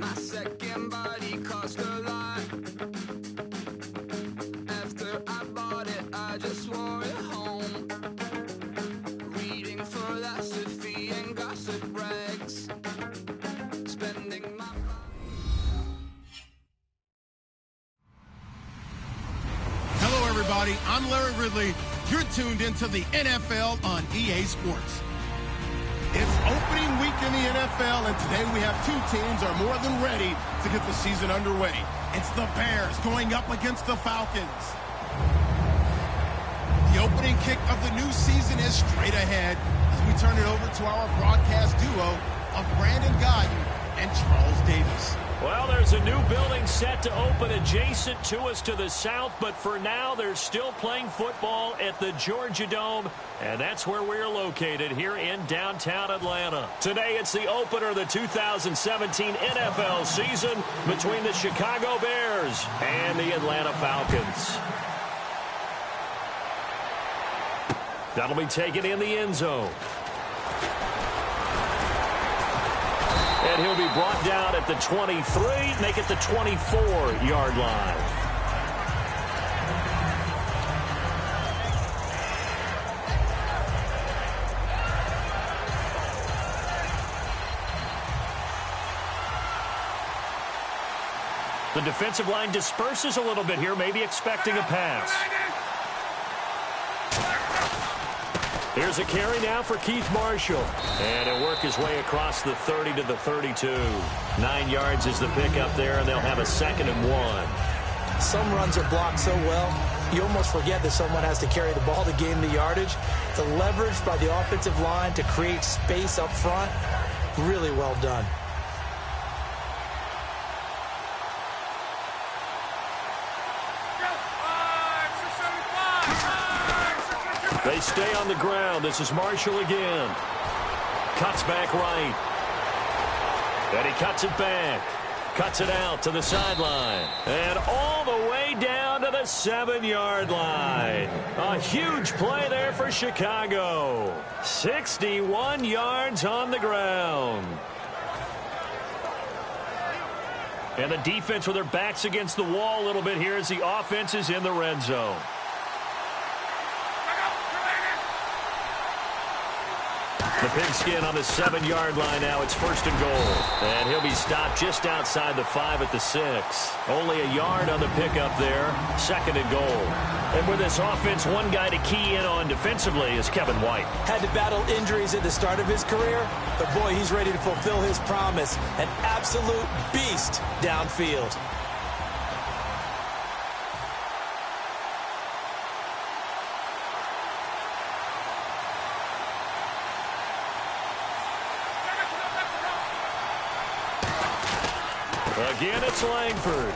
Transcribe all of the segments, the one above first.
my second body cost a lot. After I bought it, I just wore it home. Reading philosophy and gossip rags. Spending my... Hello, everybody. I'm Larry Ridley. You're tuned into the NFL on EA Sports. It's opening week in the NFL, and today we have two teams are more than ready to get the season underway. It's the Bears going up against the Falcons. The opening kick of the new season is straight ahead as we turn it over to our broadcast duo of Brandon Gaudin and Charles Davis. Well, there's a new building set to open adjacent to us to the south, but for now, they're still playing football at the Georgia Dome, and that's where we're located here in downtown Atlanta. Today, it's the opener of the 2017 NFL season between the Chicago Bears and the Atlanta Falcons. That'll be taken in the end zone. And he'll be brought down at the 23, make it the 24-yard line. The defensive line disperses a little bit here, maybe expecting a pass. Here's a carry now for Keith Marshall. And he'll work his way across the 30 to the 32. 9 yards is the pickup there, and they'll have a 2nd and 1. Some runs are blocked so well, you almost forget that someone has to carry the ball to gain the yardage. The leverage by the offensive line to create space up front, really well done. They stay on the ground. This is Marshall again. Cuts back right. And he cuts it back. Cuts it out to the sideline. And all the way down to the 7-yard line. A huge play there for Chicago. 61 yards on the ground. And the defense with their backs against the wall a little bit here as the offense is in the red zone. The pigskin on the 7-yard line now. It's 1st and goal. And he'll be stopped just outside the 5 at the 6. Only a yard on the pickup there. 2nd and goal. And with this offense, one guy to key in on defensively is Kevin White. Had to battle injuries at the start of his career, but boy, he's ready to fulfill his promise. An absolute beast downfield. Again, it's Langford.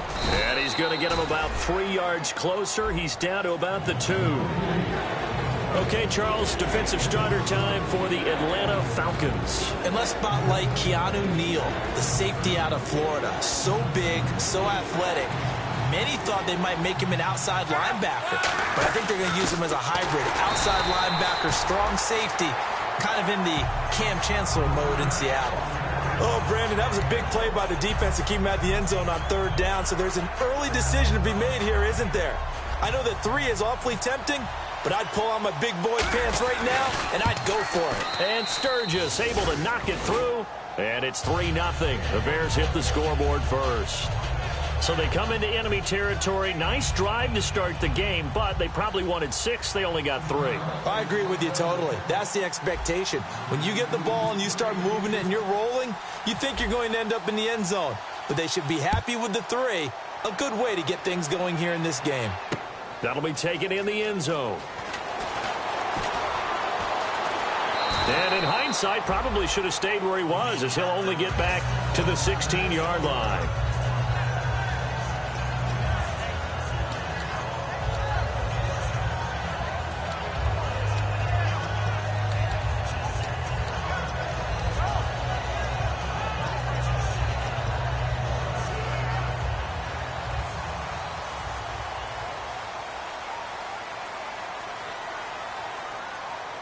And he's going to get him about 3 yards closer. He's down to about the 2. Okay, Charles, defensive starter time for the Atlanta Falcons. And let's spotlight Keanu Neal, the safety out of Florida. So big, so athletic. Many thought they might make him an outside linebacker, but I think they're going to use him as a hybrid. Outside linebacker, strong safety, kind of in the Cam Chancellor mode in Seattle. Oh, Brandon, that was a big play by the defense to keep him at the end zone on 3rd down, so there's an early decision to be made here, isn't there? I know that 3 is awfully tempting, but I'd pull on my big boy pants right now, and I'd go for it. And Sturgis able to knock it through, and it's 3-0. The Bears hit the scoreboard first. So they come into enemy territory. Nice drive to start the game, but they probably wanted 6. They only got 3. I agree with you totally. That's the expectation. When you get the ball and you start moving it and you're rolling, you think you're going to end up in the end zone. But they should be happy with the 3. A good way to get things going here in this game. That'll be taken in the end zone. And in hindsight, probably should have stayed where he was, as he'll only get back to the 16-yard line.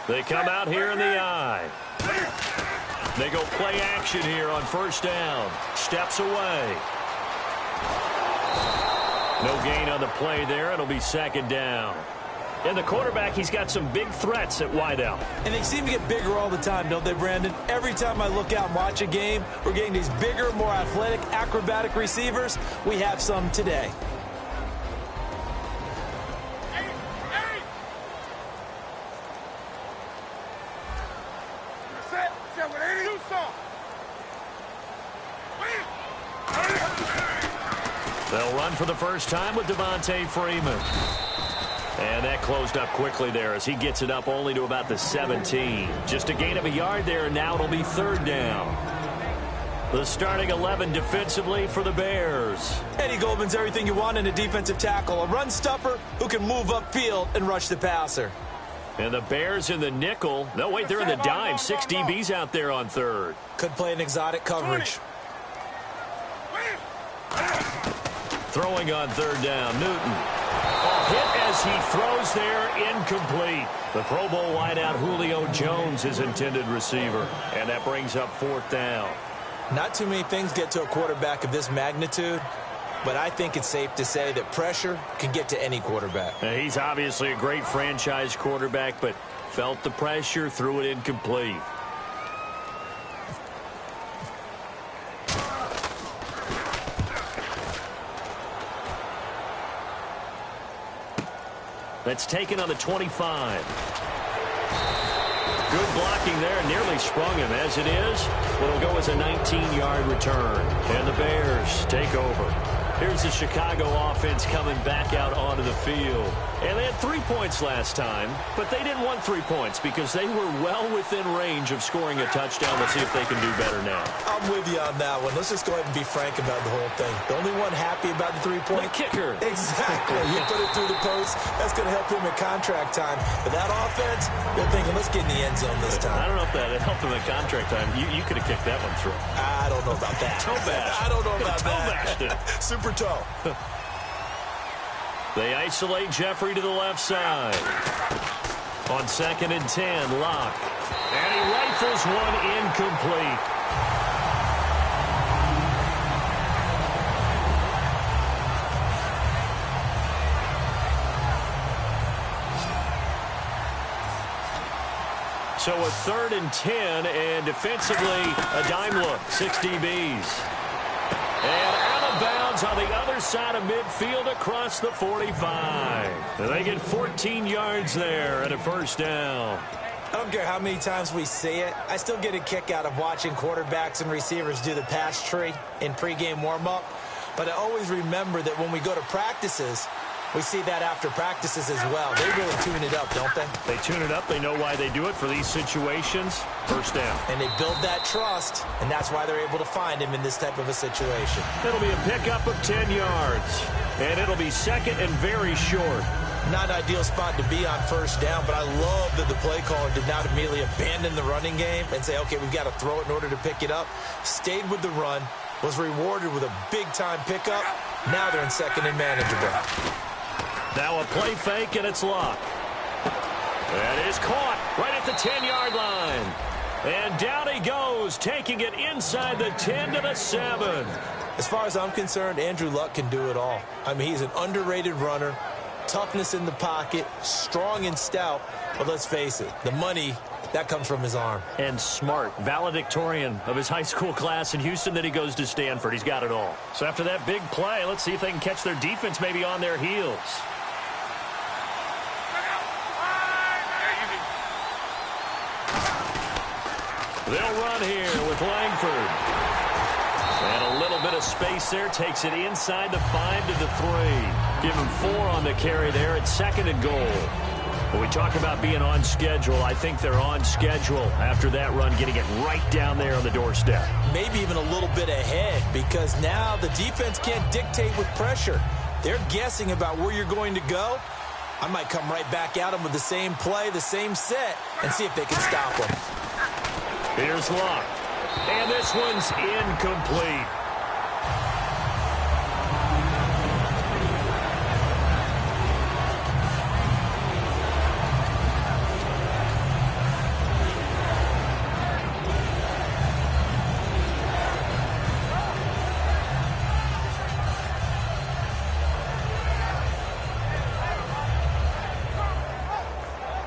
They come out here in the I. They go play action here on first down. Steps away. No gain on the play there. It'll be second down. And the quarterback, he's got some big threats at wideout. And they seem to get bigger all the time, don't they, Brandon? Every time I look out and watch a game, we're getting these bigger, more athletic, acrobatic receivers. We have some today. They'll run for the first time with Devontae Freeman. And that closed up quickly there as he gets it up only to about the 17. Just a gain of a yard there, and now it'll be third down. The starting 11 defensively for the Bears. Eddie Goldman's everything you want in a defensive tackle. A run stuffer who can move upfield and rush the passer. And the Bears in the nickel. No, wait, they're in the dime. 6 DBs out there on third. Could play an exotic coverage. Throwing on third down, Newton. Hit as he throws there, incomplete. The Pro Bowl wideout Julio Jones, his intended receiver. And that brings up fourth down. Not too many things get to a quarterback of this magnitude, but I think it's safe to say that pressure can get to any quarterback. Now, he's obviously a great franchise quarterback, but felt the pressure, threw it incomplete. That's taken on the 25. Good blocking there, nearly sprung him. As it is, what'll go as a 19-yard return. And the Bears take over. Here's the Chicago offense coming back out onto the field. And they had 3 points last time, but they didn't want 3 points because they were well within range of scoring a touchdown. Let's see if they can do better now. I'm with you on that one. Let's just go ahead and be frank about the whole thing. The only one happy about the 3-point. The kicker. Exactly. You put it through the post. That's going to help him at contract time. But that offense, they're thinking, let's get in the end zone this time. I don't know if that helped him at contract time. You could have kicked that one through. I don't know about that. Toe bash. I don't know about toe that. Bashed it. Super toe. They isolate Jeffrey to the left side. On 2nd and 10, Locke. And he rifles one incomplete. So a 3rd and 10, and defensively, a dime look, 6 DBs. And out of bounds on the other side of midfield across the 45. And they get 14 yards there and a first down. I don't care how many times we see it. I still get a kick out of watching quarterbacks and receivers do the pass tree in pregame warm-up. But I always remember that when we go to practices, we see that after practices as well. They really tune it up, don't they? They tune it up. They know why they do it for these situations. First down. And they build that trust, and that's why they're able to find him in this type of a situation. It'll be a pickup of 10 yards. And it'll be second and very short. Not an ideal spot to be on first down, but I love that the play caller did not immediately abandon the running game and say, okay, we've got to throw it in order to pick it up. Stayed with the run, was rewarded with a big-time pickup. Now they're in second and manageable. Now a play fake, and it's Locke. That is caught right at the 10-yard line. And down he goes, taking it inside the 10 to the 7. As far as I'm concerned, Andrew Luck can do it all. I mean, he's an underrated runner, toughness in the pocket, strong and stout. But let's face it, the money, that comes from his arm. And smart, valedictorian of his high school class in Houston, then he goes to Stanford. He's got it all. So after that big play, let's see if they can catch their defense maybe on their heels. They'll run here with Langford. And a little bit of space there. Takes it inside the 5 to the 3. Give him 4 on the carry there at 2nd and goal. When we talk about being on schedule, I think they're on schedule after that run, getting it right down there on the doorstep. Maybe even a little bit ahead, because now the defense can't dictate with pressure. They're guessing about where you're going to go. I might come right back at them with the same play, the same set, and see if they can stop them. Here's Locke. And this one's incomplete.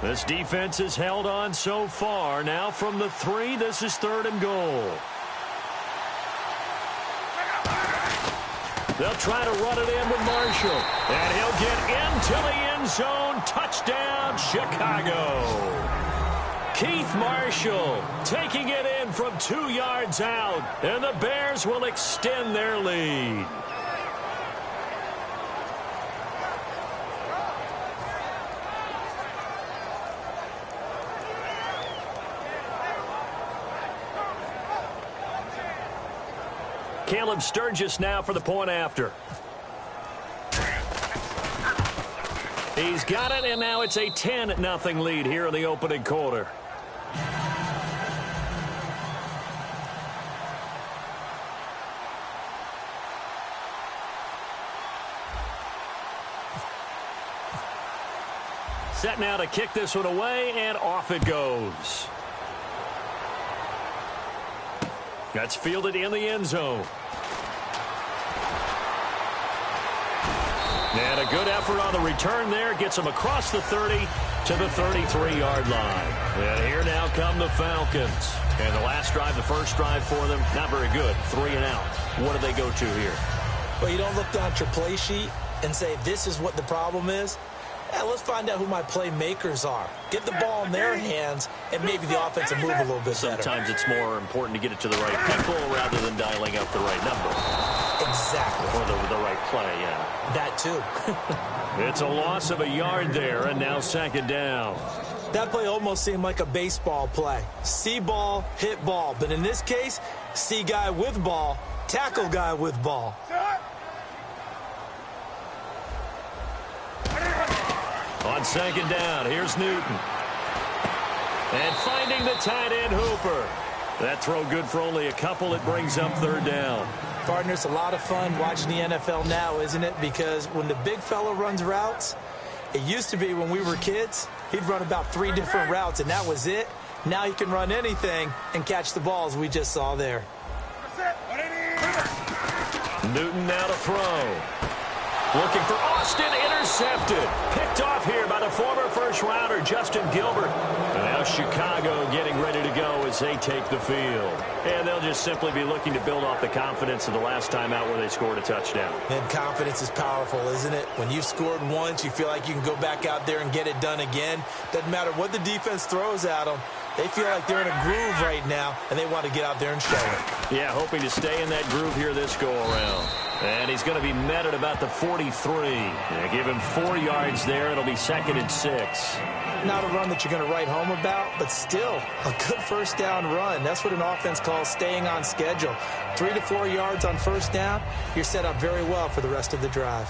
This defense has held on so far. Now from the 3, this is 3rd and goal. They'll try to run it in with Marshall. And he'll get into the end zone. Touchdown, Chicago. Keith Marshall taking it in from 2 yards out. And the Bears will extend their lead. Caleb Sturgis now for the point after. He's got it, and now it's a 10-0 lead here in the opening quarter. Set now to kick this one away, and off it goes. That's fielded in the end zone. And a good effort on the return there. Gets him across the 30 to the 33-yard line. And here now come the Falcons. And the last drive, the first drive for them, not very good. 3 and out. What do they go to here? Well, you don't look down at your play sheet and say, this is what the problem is. Let's find out who my playmakers are. Get the ball in their hands, and maybe the offense will move a little bit better. Sometimes it's more important to get it to the right people rather than dialing up the right number. Exactly. Or the right play, yeah. That too. It's a loss of a yard there, and now 2nd down. That play almost seemed like a baseball play. See ball, hit ball. But in this case, see guy with ball, tackle guy with ball. On 2nd down, here's Newton. And finding the tight end, Hooper. That throw good for only a couple. It brings up 3rd down. Partner, it's a lot of fun watching the NFL now, isn't it? Because when the big fella runs routes, it used to be when we were kids, he'd run about 3 different routes, and that was it. Now he can run anything and catch the balls we just saw there. Newton now to throw. Looking for Austin, intercepted. Picked off here by the former first-rounder, Justin Gilbert. And now Chicago getting ready to go as they take the field. And they'll just simply be looking to build off the confidence of the last time out where they scored a touchdown. And confidence is powerful, isn't it? When you've scored once, you feel like you can go back out there and get it done again. Doesn't matter what the defense throws at them. They feel like they're in a groove right now, and they want to get out there and show it. Yeah, hoping to stay in that groove here this go-around. And he's going to be met at about the 43. Give him 4 yards there. It'll be 2nd and 6. Not a run that you're going to write home about, but still a good first down run. That's what an offense calls staying on schedule. 3 to 4 yards on first down, you're set up very well for the rest of the drive.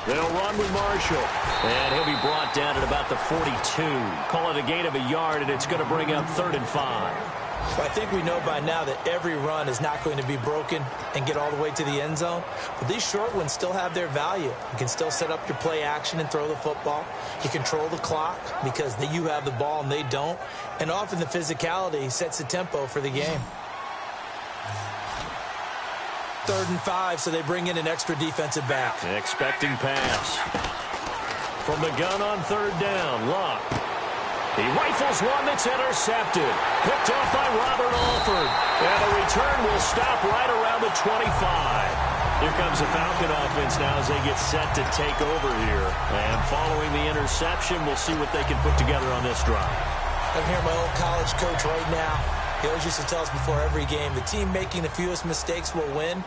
They'll run with Marshall. And he'll be brought down at about the 42. Call it a gain of a yard, and it's going to bring up 3rd and 5. Well, I think we know by now that every run is not going to be broken and get all the way to the end zone. But these short ones still have their value. You can still set up your play action and throw the football. You control the clock because you have the ball and they don't. And often the physicality sets the tempo for the game. 3rd and 5, so they bring in an extra defensive back. Expecting pass. From the gun on 3rd down, Luck. He rifles one that's intercepted. Picked off by Robert Alford. And the return will stop right around the 25. Here comes the Falcon offense now as they get set to take over here. And following the interception, we'll see what they can put together on this drive. I'm here, my old college coach right now. He always used to tell us before every game, the team making the fewest mistakes will win.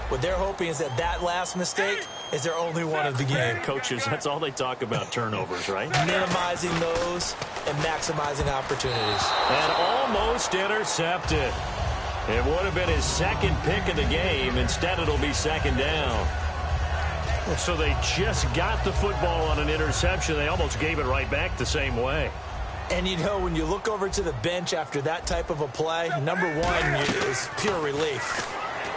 What they're hoping is that last mistake is their only one of the game. Coaches, that's all they talk about, turnovers, right? Minimizing those and maximizing opportunities. And almost intercepted. It would have been his 2nd pick of the game. Instead, it'll be 2nd down. So they just got the football on an interception. They almost gave it right back the same way. And, you know, when you look over to the bench after that type of a play, number one is pure relief.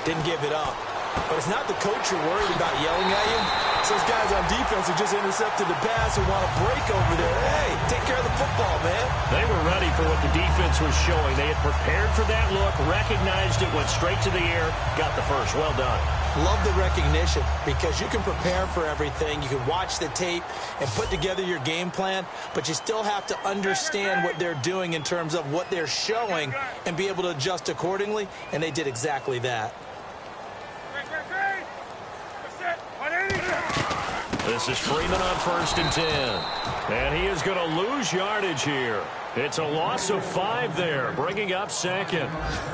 Didn't give it up. But it's not the coach you're worried about yelling at you. It's those guys on defense who just intercepted the pass and want to break over there. Hey, take care of the football, man. They were ready for what the defense was showing. They had prepared for that look, recognized it, went straight to the air, got the first. Well done. Love the recognition because you can prepare for everything. You can watch the tape and put together your game plan, but you still have to understand what they're doing in terms of what they're showing and be able to adjust accordingly, and they did exactly that. This is Freeman on 1st and 10. And he is going to lose yardage here. It's a loss of 5 there, bringing up 2nd.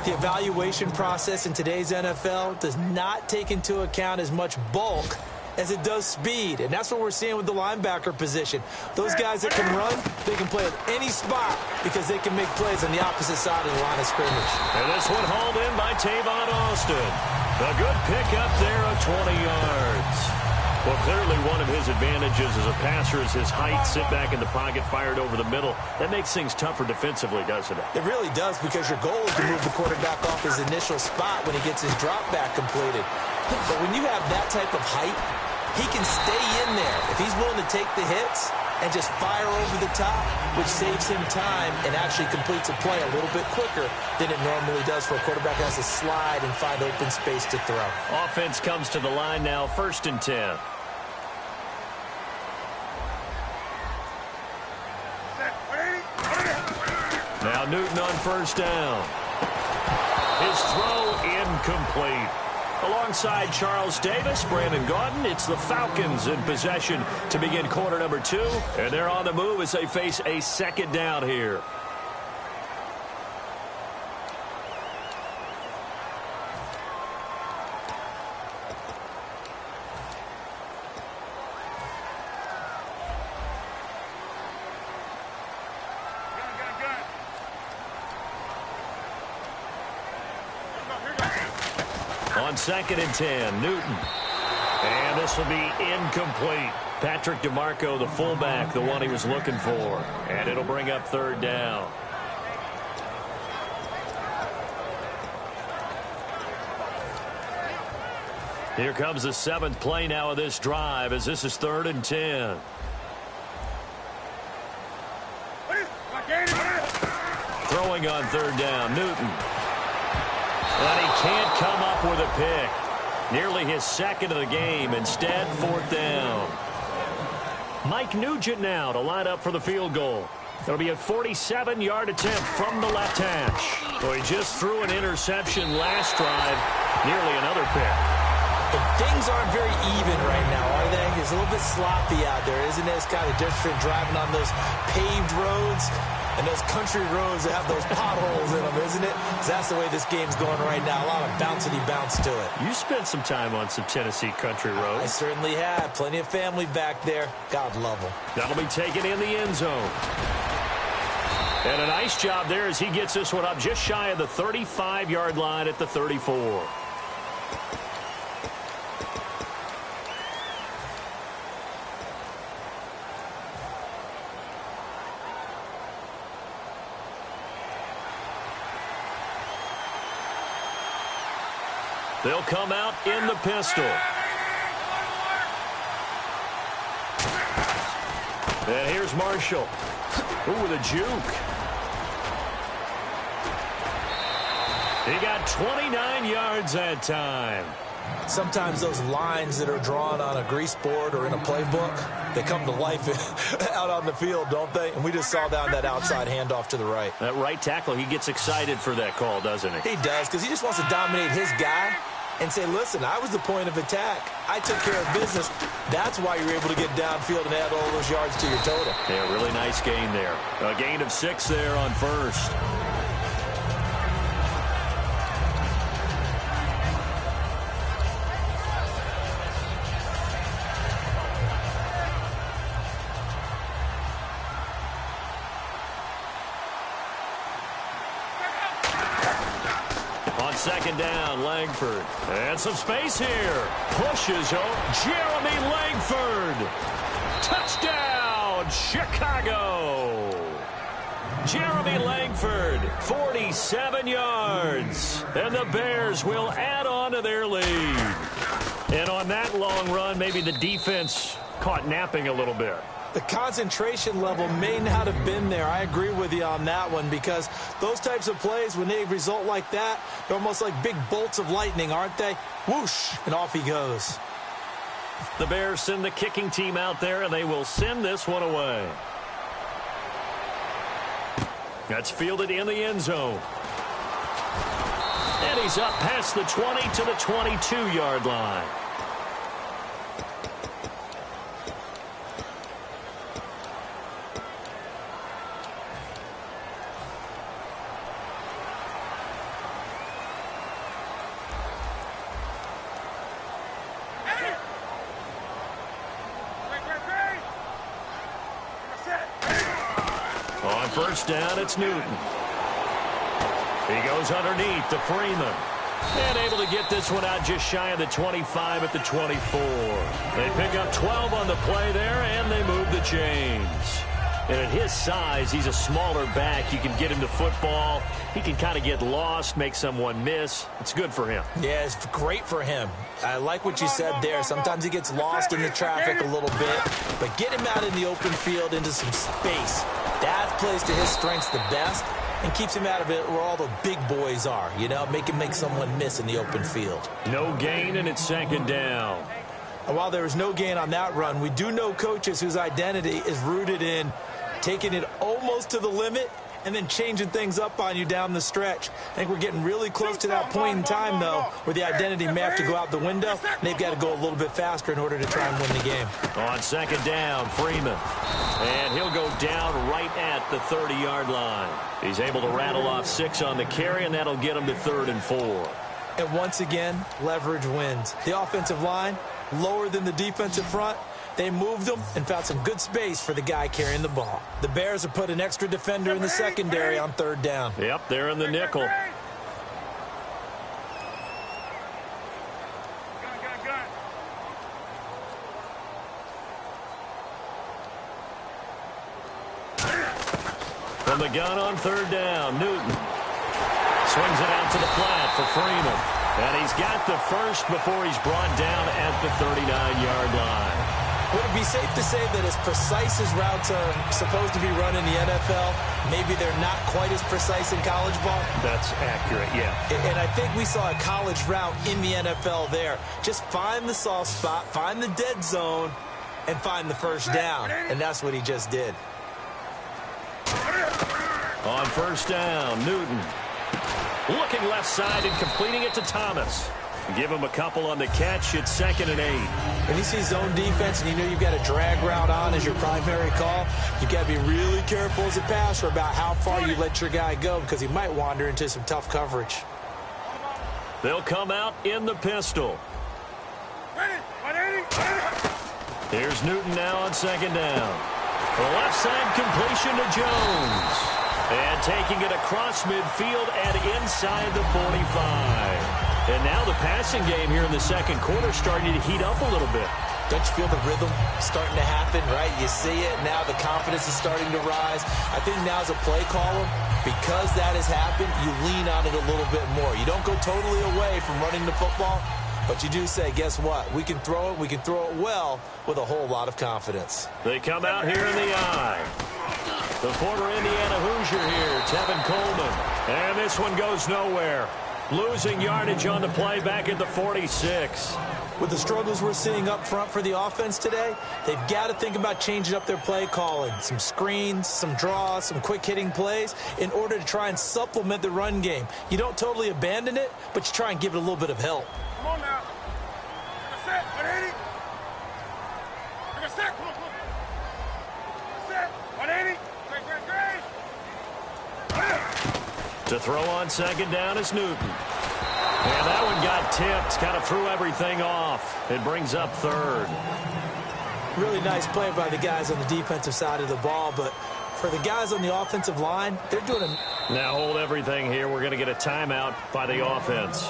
The evaluation process in today's NFL does not take into account as much bulk as it does speed, and that's what we're seeing with the linebacker position. Those guys that can run, they can play at any spot because they can make plays on the opposite side of the line of scrimmage. And this one hauled in by Tavon Austin. A good pickup there of 20 yards. Well, clearly one of his advantages as a passer is his height. Sit back in the pocket, fired over the middle. That makes things tougher defensively, doesn't it? It really does, because your goal is to move the quarterback off his initial spot when he gets his drop back completed. But when you have that type of height, he can stay in there if he's willing to take the hits and just fire over the top, which saves him time and actually completes a play a little bit quicker than it normally does for a quarterback who has to slide and find open space to throw. Offense comes to the line now, 1st and 10. Now Newton on 1st down. His throw incomplete. Alongside Charles Davis, Brandon Gaudin, it's the Falcons in possession to begin quarter number 2. And they're on the move as they face a 2nd down here. On 2nd and 10, Newton. And this will be incomplete. Patrick DeMarco, the fullback, the one he was looking for. And it'll bring up 3rd down. Here comes the 7th play now of this drive, as this is 3rd and 10. Throwing on 3rd down, Newton. And he can't come up with a pick. Nearly his 2nd of the game. Instead, 4th down. Mike Nugent now to line up for the field goal. It'll be a 47-yard attempt from the left hash. So he just threw an interception last drive. Nearly another pick. And things aren't very even right now, are they? It's a little bit sloppy out there, isn't it? It's kind of different driving on those paved roads and those country roads that have those potholes in them, isn't it? So that's the way this game's going right now. A lot of bouncy bounce to it. You spent some time on some Tennessee country roads. I certainly have. Plenty of family back there. God love them. That'll be taken in the end zone. And a nice job there as he gets this one up just shy of the 35-yard line at the 34. They'll come out in the pistol. And here's Marshall. Ooh, with a juke. He got 29 yards that time. Sometimes those lines that are drawn on a grease board or in a playbook, they come to life out on the field, don't they? And we just saw down that outside handoff to the right. That right tackle, he gets excited for that call, doesn't he? He does, because he just wants to dominate his guy and say, listen, I was the point of attack. I took care of business. That's why you're able to get downfield and add all those yards to your total. Yeah, really nice gain there. A gain of 6 there on 1st. On 2nd down, Langford. And some space here. Pushes home. Jeremy Langford. Touchdown, Chicago. Jeremy Langford, 47 yards. And the Bears will add on to their lead. And on that long run, maybe the defense caught napping a little bit. The concentration level may not have been there. I agree with you on that one, because those types of plays, when they result like that, they're almost like big bolts of lightning, aren't they? Whoosh, and off he goes. The Bears send the kicking team out there, and they will send this one away. That's fielded in the end zone. And he's up past the 20 to the 22-yard line. On first down, it's Newton. He goes underneath to Freeman. And able to get this one out just shy of the 25 at the 24. They pick up 12 on the play there, and they move the chains. And at his size, he's a smaller back. You can get him to football. He can kind of get lost, make someone miss. It's good for him. Yeah, it's great for him. I like what you said there. Sometimes he gets lost in the traffic a little bit. But get him out in the open field into some space. That plays to his strengths the best and keeps him out of it where all the big boys are. You know, make him make someone miss in the open field. No gain, and it's second down. And while there was no gain on that run, we do know coaches whose identity is rooted in taking it almost to the limit and then changing things up on you down the stretch. I think we're getting really close to that point in time, though, where the identity may have to go out the window, and they've got to go a little bit faster in order to try and win the game. On second down, Freeman. And he'll go down right at the 30-yard line. He's able to rattle off 6 on the carry, and that'll get him to 3rd and 4. And once again, leverage wins. The offensive line, lower than the defensive front. They moved them and found some good space for the guy carrying the ball. The Bears have put an extra defender in the secondary on 3rd down. Yep, they're in the nickel. From the gun on 3rd down, Newton swings it out to the flat for Freeman. And he's got the first before he's brought down at the 39-yard line. Would it be safe to say that as precise as routes are supposed to be run in the NFL, maybe they're not quite as precise in college ball? That's accurate, yeah. And I think we saw a college route in the NFL there. Just find the soft spot, find the dead zone, and find the first down. And that's what he just did. On first down, Newton looking left side and completing it to Thomas. Give him a couple on the catch. It's 2nd and 8. When you see zone defense and you know you've got a drag route on as your primary call, you've got to be really careful as a passer about how far you let your guy go, because he might wander into some tough coverage. They'll come out in the pistol. Here's Newton now on 2nd down. The left side completion to Jones. And taking it across midfield and inside the 45. And now the passing game here in the second quarter starting to heat up a little bit. Don't you feel the rhythm starting to happen, right? You see it now. The confidence is starting to rise. I think now as a play caller, because that has happened, you lean on it a little bit more. You don't go totally away from running the football, but you do say, guess what? We can throw it. We can throw it well with a whole lot of confidence. They come out here in the eye. The former Indiana Hoosier here, Tevin Coleman. And this one goes nowhere. Losing yardage on the play back at the 46. With the struggles we're seeing up front for the offense today, they've got to think about changing up their play calling. Some screens, some draws, some quick-hitting plays in order to try and supplement the run game. You don't totally abandon it, but you try and give it a little bit of help. Come on now. Set, 180. Take a set, come on. Set, 180. To throw on 2nd down is Newton. And that one got tipped, kind of threw everything off. It brings up 3rd. Really nice play by the guys on the defensive side of the ball, but for the guys on the offensive line, they're doing a... Now hold everything here. We're going to get a timeout by the offense.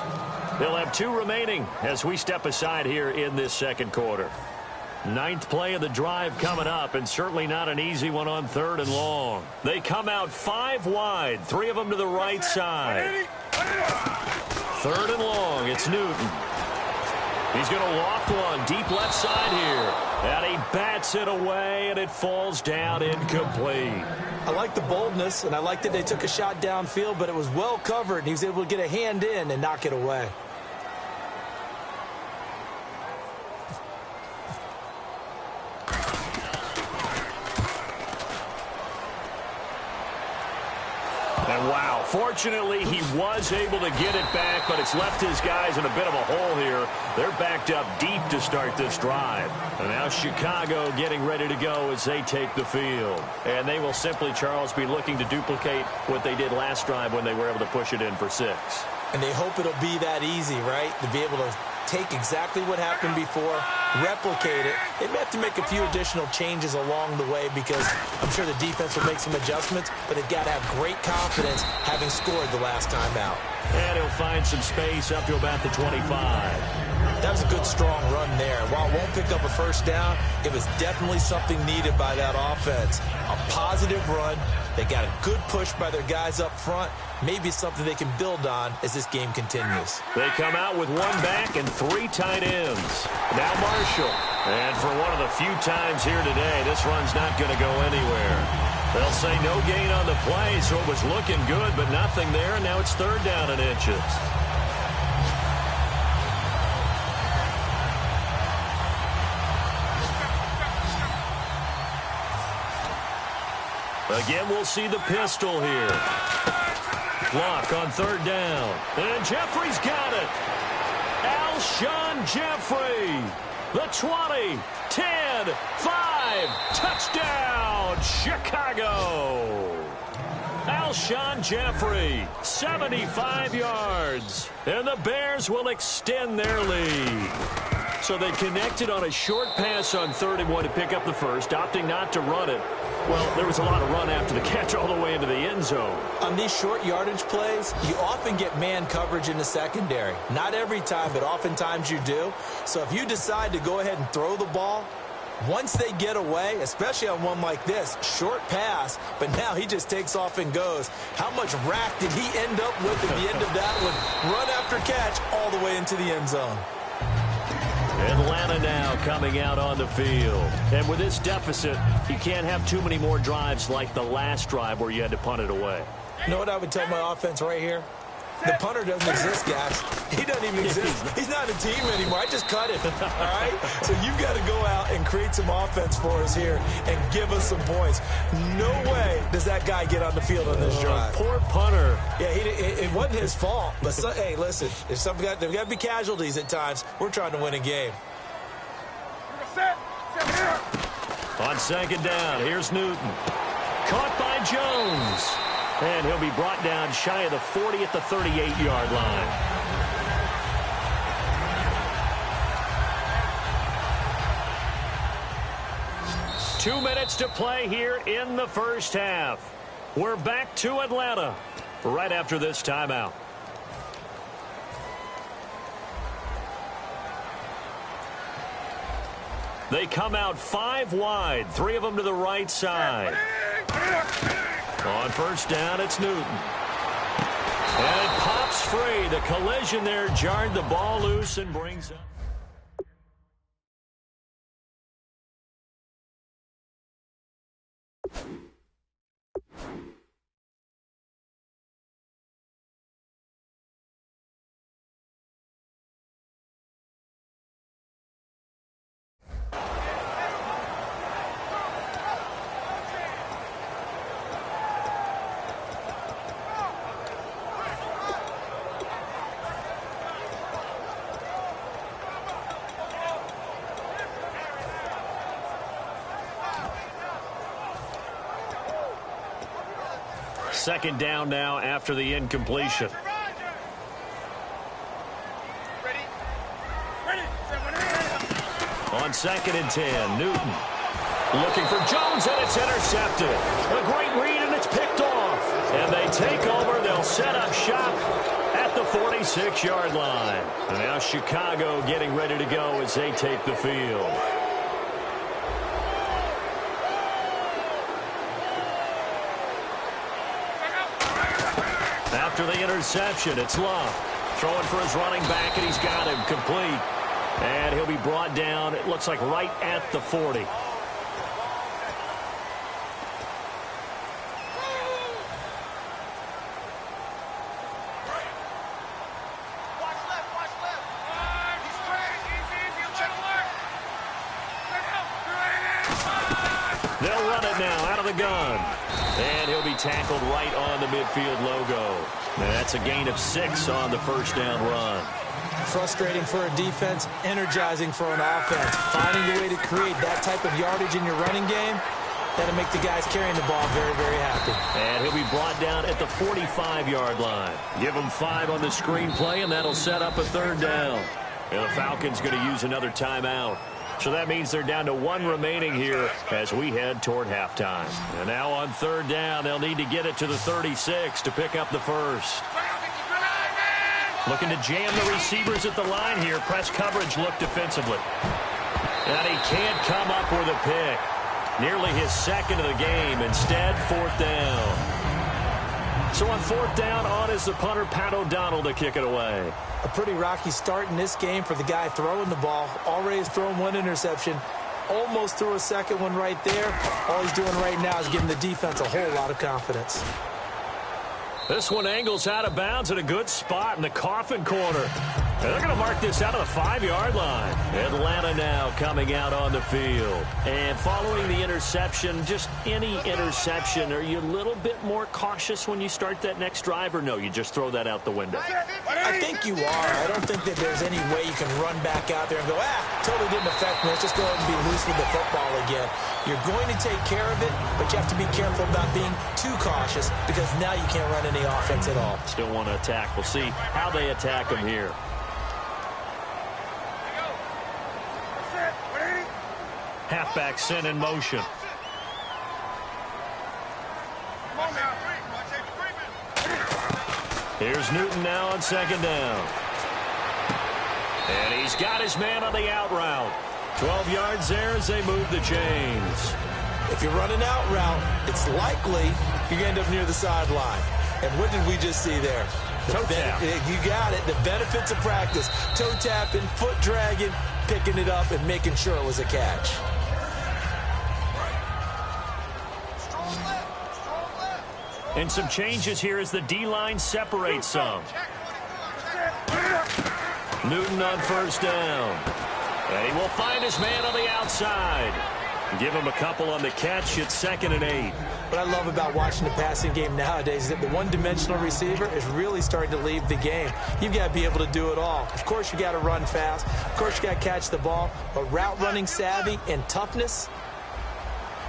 They'll have 2 remaining as we step aside here in this second quarter. Ninth play of the drive coming up, and certainly not an easy one on 3rd and long. They come out 5 wide, 3 of them to the right side. 3rd and long, it's Newton. He's going to loft one deep left side here. And he bats it away, and it falls down incomplete. I like the boldness, and I like that they took a shot downfield, but it was well covered, and he was able to get a hand in and knock it away. And wow, fortunately he was able to get it back, but it's left his guys in a bit of a hole here. They're backed up deep to start this drive. And now Chicago getting ready to go as they take the field. And they will simply, Charles, be looking to duplicate what they did last drive when they were able to push it in for 6. And they hope it'll be that easy, right? To be able to take exactly what happened before, replicate it. They may have to make a few additional changes along the way because I'm sure the defense will make some adjustments, but they've got to have great confidence having scored the last time out. And he'll find some space up to about the 25. That was a good, strong run there. While it won't pick up a first down, it was definitely something needed by that offense. A positive run. They got a good push by their guys up front. Maybe something they can build on as this game continues. They come out with 1 back and 3 tight ends. Now Marshall. And for one of the few times here today, this run's not going to go anywhere. They'll say no gain on the play, so it was looking good, but nothing there, and now it's 3rd down and inches. Again, we'll see the pistol here. Block on 3rd down. And Jeffrey's got it. Alshon Jeffrey. The 20, 10, 5. Touchdown, Chicago. Alshon Jeffrey, 75 yards. And the Bears will extend their lead. So they connected on a short pass on 3rd and 1 to pick up the first, opting not to run it. Well, there was a lot of run after the catch all the way into the end zone. On these short yardage plays, you often get man coverage in the secondary. Not every time, but oftentimes you do. So if you decide to go ahead and throw the ball, once they get away, especially on one like this, short pass, but now he just takes off and goes. How much rack did he end up with at the end of that one? Run after catch all the way into the end zone. Atlanta now coming out on the field. And with this deficit, you can't have too many more drives like the last drive where you had to punt it away. You know what I would tell my offense right here? The punter doesn't exist, guys. He doesn't even exist. He's not a team anymore. I just cut him, all right? So you've got to go out and create some offense for us here and give us some points. No way does that guy get on the field on this drive. Poor punter. Yeah, it wasn't his fault. But, hey, listen, there's got to be casualties at times. We're trying to win a game. On 2nd down, here's Newton. Caught by Jones. And he'll be brought down shy of the 40 at the 38-yard line. Two minutes to play here in the first half. We're back to Atlanta right after this timeout. They come out 5 wide, 3 of them to the right side. On 1st down, it's Newton. And it pops free. The collision there jarred the ball loose and brings up. Second down now after the incompletion. On 2nd and 10, Newton looking for Jones, and it's intercepted. A great read, and it's picked off. And they take over. They'll set up shop at the 46-yard line. And now Chicago getting ready to go as they take the field. After the interception, it's Love. Throwing for his running back, and he's got him complete. And he'll be brought down, it looks like right at the 40. They'll run it now out of the gun. And he'll be tackled right on the midfield logo. And that's a gain of 6 on the first down run. Frustrating for a defense, energizing for an offense. Finding a way to create that type of yardage in your running game, that'll make the guys carrying the ball very, very happy. And he'll be brought down at the 45-yard line. Give him 5 on the screenplay, and that'll set up a third down. And the Falcons going to use another timeout. So that means they're down to 1 remaining here as we head toward halftime. And now on third down, they'll need to get it to the 36 to pick up the first. Looking to jam the receivers at the line here. Press coverage look defensively. And he can't come up with a pick. Nearly his second of the game. Instead, fourth down. So on fourth down, on is the punter, Pat O'Donnell, to kick it away. A pretty rocky start in this game for the guy throwing the ball. Already has thrown 1 interception. Almost threw a second one right there. All he's doing right now is giving the defense a whole lot of confidence. This one angles out of bounds at a good spot in the coffin corner. And they're going to mark this out of the 5-yard line. Atlanta now coming out on the field. And following the interception, just any interception, are you a little bit more cautious when you start that next drive, or no, you just throw that out the window? I think you are. I don't think that there's any way you can run back out there and go, totally didn't affect me. Let's just go ahead and be loose with the football again. You're going to take care of it, but you have to be careful about being too cautious because now you can't run any offense at all. Still want to attack. We'll see how they attack him here. Halfback sent in motion. Here's Newton now on second down. And he's got his man on the out route. 12 yards there as they move the chains. If you run an out route, it's likely you're going to end up near the sideline. And what did we just see there? Toe tap. You got it. The benefits of practice. Toe tapping, foot dragging, picking it up, and making sure it was a catch. And some changes here as the D-line separates some. Newton on first down. And he will find his man on the outside. Give him a couple on the catch. It's 2nd and 8. What I love about watching the passing game nowadays is that the one-dimensional receiver is really starting to leave the game. You've got to be able to do it all. Of course, you got to run fast. Of course, you got to catch the ball. But route running savvy and toughness,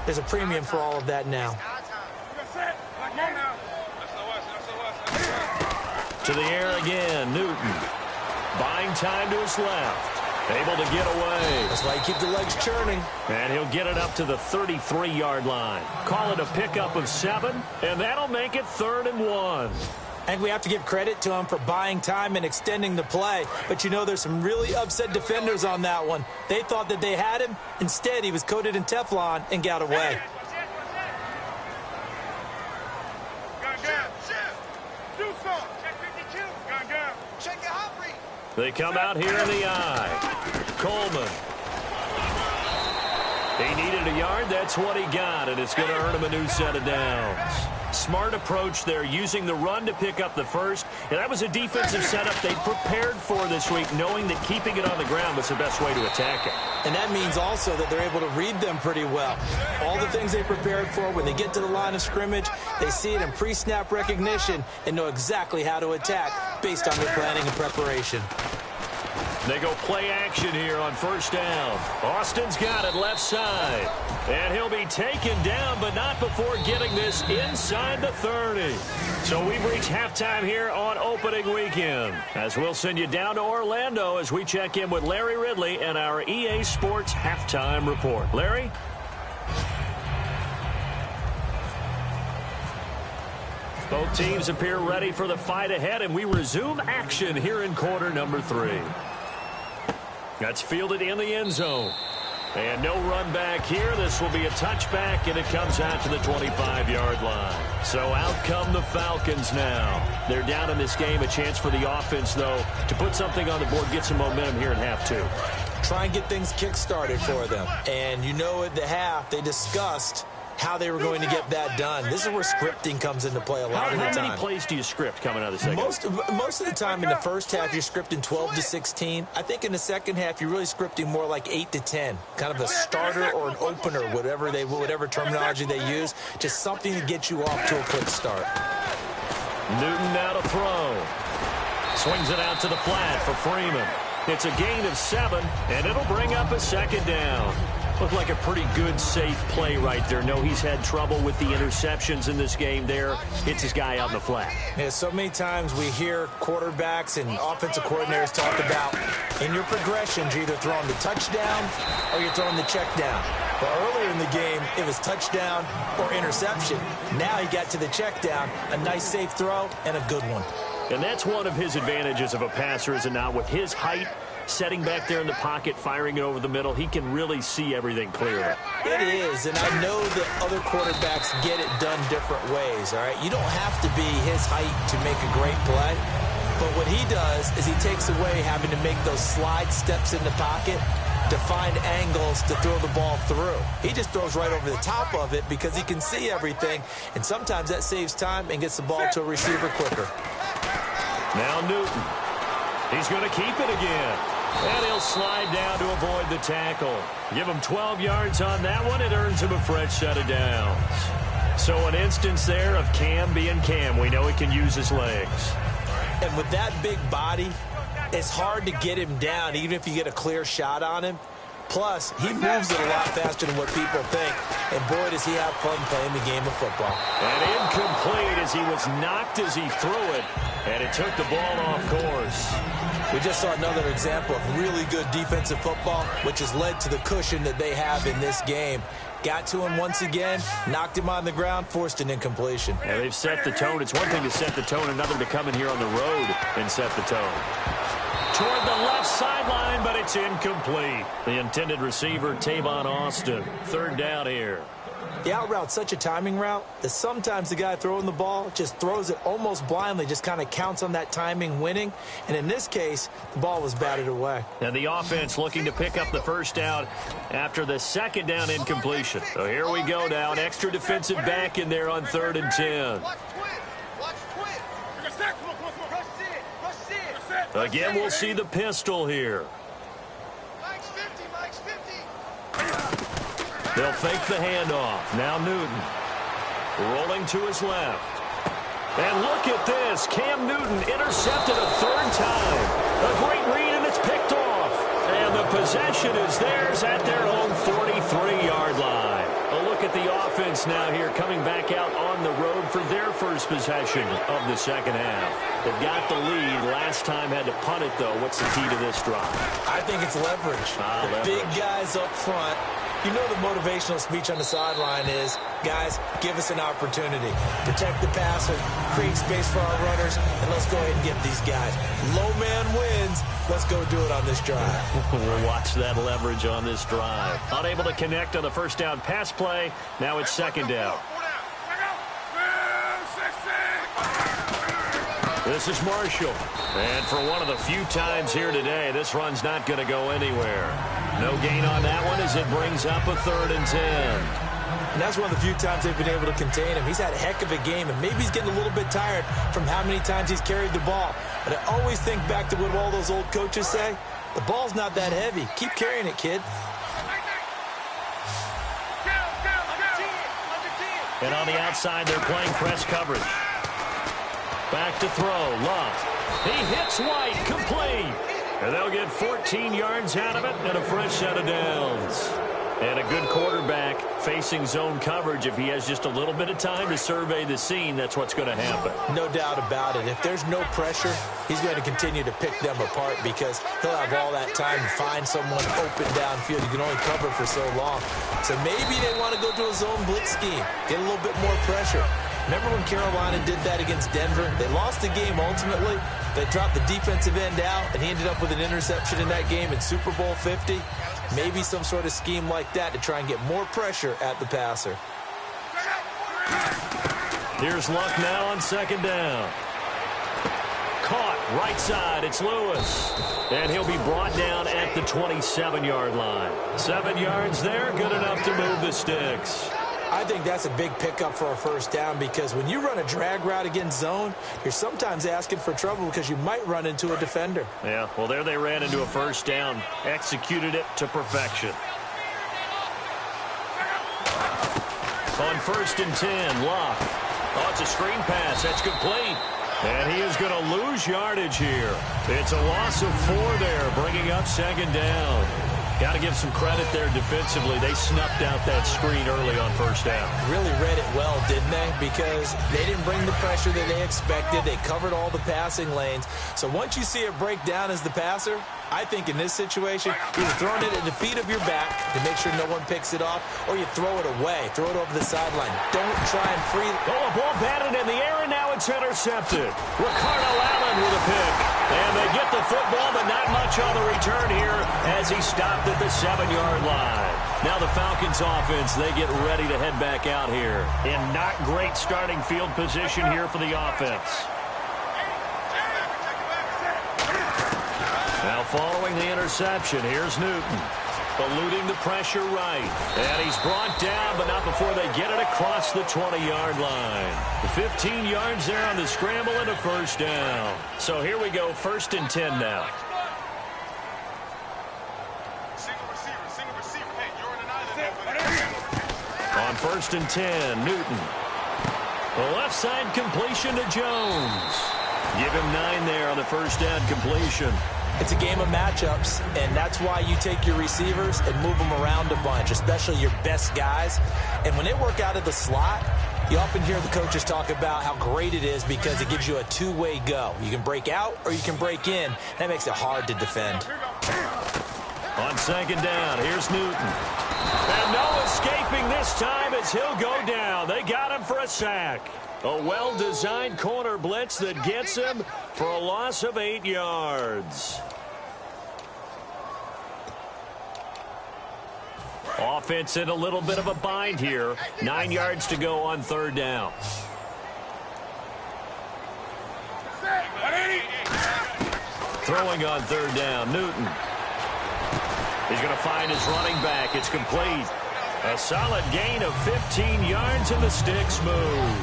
there's a premium for all of that now. To the air again, Newton. Buying time to his left. Able to get away. That's why you keep the legs churning. And he'll get it up to the 33-yard line. Call it a pickup of 7, and that'll make it 3rd and 1. And we have to give credit to him for buying time and extending the play. But you know, there's some really upset defenders on that one. They thought that they had him. Instead, he was coated in Teflon and got away. They come out here in the eye. Coleman. He needed a yard. That's what he got, and it's going to earn him a new set of downs. Smart approach there, using the run to pick up the first. And that was a defensive setup they prepared for this week, knowing that keeping it on the ground was the best way to attack it. And that means also that they're able to read them pretty well. All the things they prepared for, when they get to the line of scrimmage, they see it in pre-snap recognition and know exactly how to attack based on their planning and preparation. They go play action here on first down. Austin's got it left side. And he'll be taken down, but not before getting this inside the 30. So we've reached halftime here on opening weekend. As we'll send you down to Orlando as we check in with Larry Ridley and our EA Sports halftime report. Larry? Both teams appear ready for the fight ahead, and we resume action here in quarter number 3. That's fielded in the end zone. And no run back here. This will be a touchback, and it comes out to the 25-yard line. So out come the Falcons now. They're down in this game. A chance for the offense, though, to put something on the board, get some momentum here in half two. Try and get things kick-started for them. And you know at the half, they discussed how they were going to get that done. This is where scripting comes into play a lot of the time. How many plays do you script coming out of the second half? Most of the time in the first half, you're scripting 12 to 16. I think in the second half, you're really scripting more like 8 to 10. Kind of a starter or an opener, whatever terminology they use. Just something to get you off to a quick start. Newton now to throw. Swings it out to the flat for Freeman. It's a gain of 7, and it'll bring up a second down. Looked like a pretty good, safe play right there. No, he's had trouble with the interceptions in this game there. Hits his guy out in the flat. Yeah, so many times we hear quarterbacks and offensive coordinators talk about in your progressions, you're either throwing the touchdown or you're throwing the check down. Well, earlier in the game, it was touchdown or interception. Now he got to the check down, a nice safe throw, and a good one. And that's one of his advantages of a passer, is it not? With his height, setting back there in the pocket, firing it over the middle, he can really see everything clearly. It is, and I know that other quarterbacks get it done different ways, all right? You don't have to be his height to make a great play, but what he does is he takes away having to make those slide steps in the pocket to find angles to throw the ball through. He just throws right over the top of it because he can see everything, and sometimes that saves time and gets the ball to a receiver quicker. Now Newton. He's going to keep it again. And he'll slide down to avoid the tackle. Give him 12 yards on that one. It earns him a fresh set of downs. So an instance there of Cam being Cam. We know he can use his legs. And with that big body, it's hard to get him down, even if you get a clear shot on him. Plus, he moves it a lot faster than what people think. And boy, does he have fun playing the game of football. And incomplete as he was knocked as he threw it. And it took the ball off course. We just saw another example of really good defensive football, which has led to the cushion that they have in this game. Got to him once again, knocked him on the ground, forced an incompletion. Yeah, they've set the tone. It's one thing to set the tone, another to come in here on the road and set the tone. Toward the left sideline, but it's incomplete. The intended receiver, Tavon Austin. Third down here. The out route's such a timing route that sometimes the guy throwing the ball just throws it almost blindly, just kind of counts on that timing winning. And in this case, the ball was batted away. And the offense looking to pick up the first down after the second down incompletion. So here we go now. An extra defensive back in there on 3rd and 10. Again, we'll see the pistol here. They'll fake the handoff. Now Newton rolling to his left. And look at this. Cam Newton intercepted a 3rd time. A great read, and it's picked off. And the possession is theirs at their own 43-yard line. A look at the offense now here, coming back out on the road for their first possession of the second half. They've got the lead. Last time had to punt it, though. What's the key to this drive? I think it's leverage. The big guys up front. You know the motivational speech on the sideline is, guys, give us an opportunity. Protect the passer, create space for our runners, and let's go ahead and get these guys. Low man wins. Let's go do it on this drive. We'll watch that leverage on this drive. Unable to connect on the first down pass play. Now it's second down. This is Marshall. And for one of the few times here today, this run's not going to go anywhere. No gain on that one as it brings up a 3rd and 10. And that's one of the few times they've been able to contain him. He's had a heck of a game, and maybe he's getting a little bit tired from how many times he's carried the ball. But I always think back to what all those old coaches say. The ball's not that heavy. Keep carrying it, kid. And on the outside, they're playing press coverage. Back to throw. Love. He hits White. Complete. And they'll get 14 yards out of it and a fresh set of downs. And a good quarterback facing zone coverage. If he has just a little bit of time to survey the scene, that's what's going to happen. No doubt about it. If there's no pressure, he's going to continue to pick them apart because he'll have all that time to find someone open downfield. You can only cover for so long. So maybe they want to go to a zone blitz scheme, get a little bit more pressure. Remember when Carolina did that against Denver? They lost the game ultimately, they dropped the defensive end out and he ended up with an interception in that game in Super Bowl 50, maybe some sort of scheme like that to try and get more pressure at the passer. Here's Luck now on second down. Caught right side. It's Lewis. And he'll be brought down at the 27-yard line. 7 yards there, good enough to move the sticks. I think that's a big pickup for a first down because when you run a drag route against zone, you're sometimes asking for trouble because you might run into a defender. Yeah, well, there they ran into a first down. Executed it to perfection. On 1st and 10, Luck. Oh, it's a screen pass. That's complete. And he is going to lose yardage here. It's a loss of 4 there, bringing up second down. Got to give some credit there defensively. They snuffed out that screen early on first down. Really read it well, didn't they? Because they didn't bring the pressure that they expected. They covered all the passing lanes. So once you see it break down as the passer, I think in this situation, either throwing it at the feet of your back to make sure no one picks it off, or you throw it away. Throw it over the sideline. Don't try and free. Oh, a ball batted in the air, and now it's intercepted. Ricardo Allen with a pick. And they get the football, but not much on the return here as he stopped at the 7-yard line. Now the Falcons offense, they get ready to head back out here. In not great starting field position here for the offense. Now following the interception, here's Newton. Eluding the pressure right. And he's brought down, but not before they get it across the 20-yard line. 15 yards there on the scramble and a first down. So here we go, 1st and 10 now. On 1st and 10, Newton. The left side completion to Jones. Give him 9 there on the first down completion. It's a game of matchups, and that's why you take your receivers and move them around a bunch, especially your best guys. And when they work out of the slot, you often hear the coaches talk about how great it is because it gives you a two-way go. You can break out or you can break in. That makes it hard to defend. On second down, here's Newton. And no escaping this time as he'll go down. They got him for a sack. A well-designed corner blitz that gets him for a loss of 8 yards. Offense in a little bit of a bind here. 9 yards to go on third down. Throwing on third down, Newton. He's going to find his running back. It's complete. A solid gain of 15 yards and the sticks move.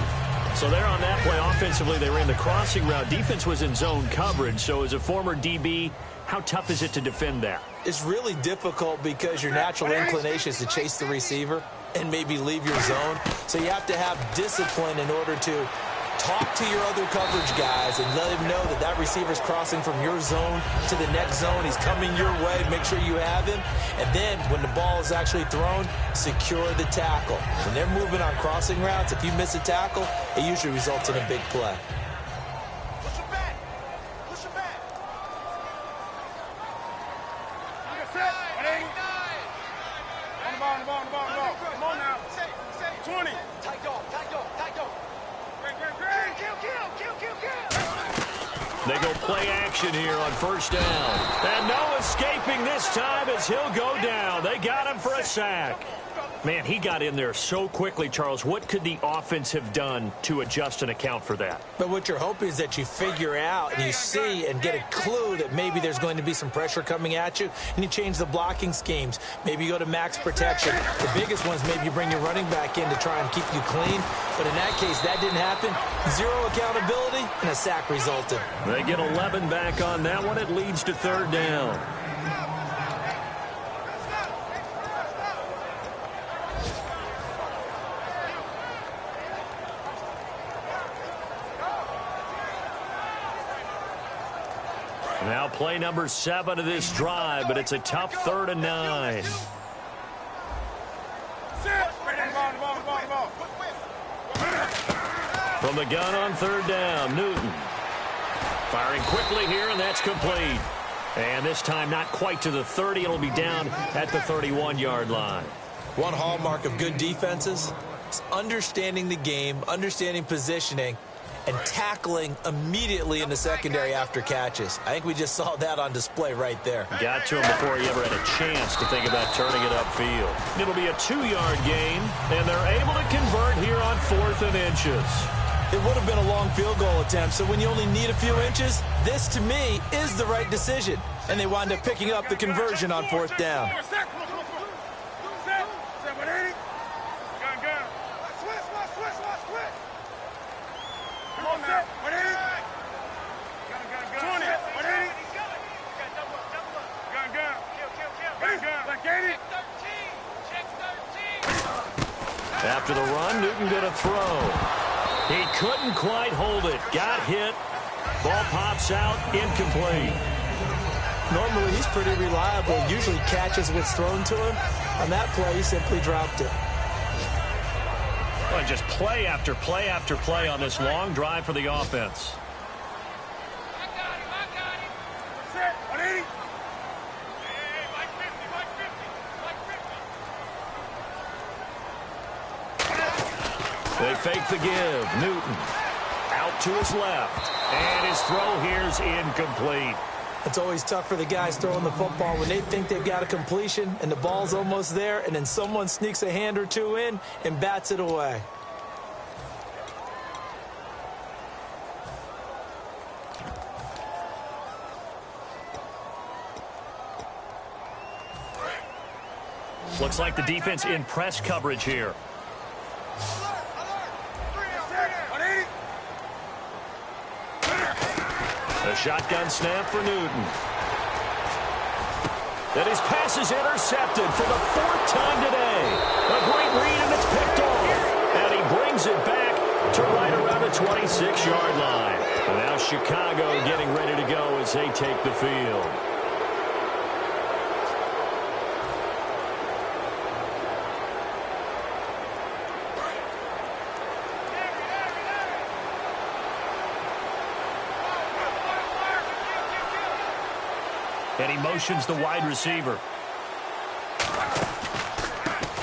So there on that play, offensively, they ran the crossing route. Defense was in zone coverage. So as a former DB, how tough is it to defend that? It's really difficult because your natural inclination is to chase the receiver and maybe leave your zone. So you have to have discipline in order to talk to your other coverage guys and let him know that that receiver's crossing from your zone to the next zone. He's coming your way. Make sure you have him. And then when the ball is actually thrown, secure the tackle. When they're moving on crossing routes, if you miss a tackle, it usually results in a big play. Push him back. Push him back. You get set. 180. On the ball, on the ball, on the ball, on the ball. Come on now. 20. Tight dog, tight dog, tight dog. They go play action here on first down. And no escaping this time as he'll go down. They got him for a sack. Man, he got in there so quickly, Charles. What could the offense have done to adjust and account for that? But what you're hoping is that you figure out and you see and get a clue that maybe there's going to be some pressure coming at you, and you change the blocking schemes. Maybe you go to max protection. The biggest ones, maybe you bring your running back in to try and keep you clean. But in that case, that didn't happen. Zero accountability, and a sack resulted. They get 11 back on that one. It leads to third down. Now play number 7 of this drive, but it's a tough 3rd and 9. From the gun on third down, Newton. Firing quickly here, and that's complete. And this time not quite to the 30. It'll be down at the 31-yard line. One hallmark of good defenses is understanding the game, understanding positioning, and tackling immediately in the secondary after catches. I think we just saw that on display right there. Got to him before he ever had a chance to think about turning it upfield. It'll be a 2-yard gain, and they're able to convert here on 4th and inches. It would have been a long field goal attempt, so when you only need a few inches, this, to me, is the right decision. And they wind up picking up the conversion on 4th down. After the run, Newton going to throw. He couldn't quite hold it. Got hit. Ball pops out. Incomplete. Normally, he's pretty reliable. Usually catches what's thrown to him. On that play, he simply dropped it. Well, just play after play after play on this long drive for the offense. They fake the give. Newton out to his left. And his throw here's incomplete. It's always tough for the guys throwing the football when they think they've got a completion and the ball's almost there, and then someone sneaks a hand or two in and bats it away. Looks like the defense in press coverage here. A shotgun snap for Newton. And his pass is intercepted for the 4th time today. A great read, and it's picked off. And he brings it back to right around the 26-yard line. And now Chicago getting ready to go as they take the field. And he motions the wide receiver.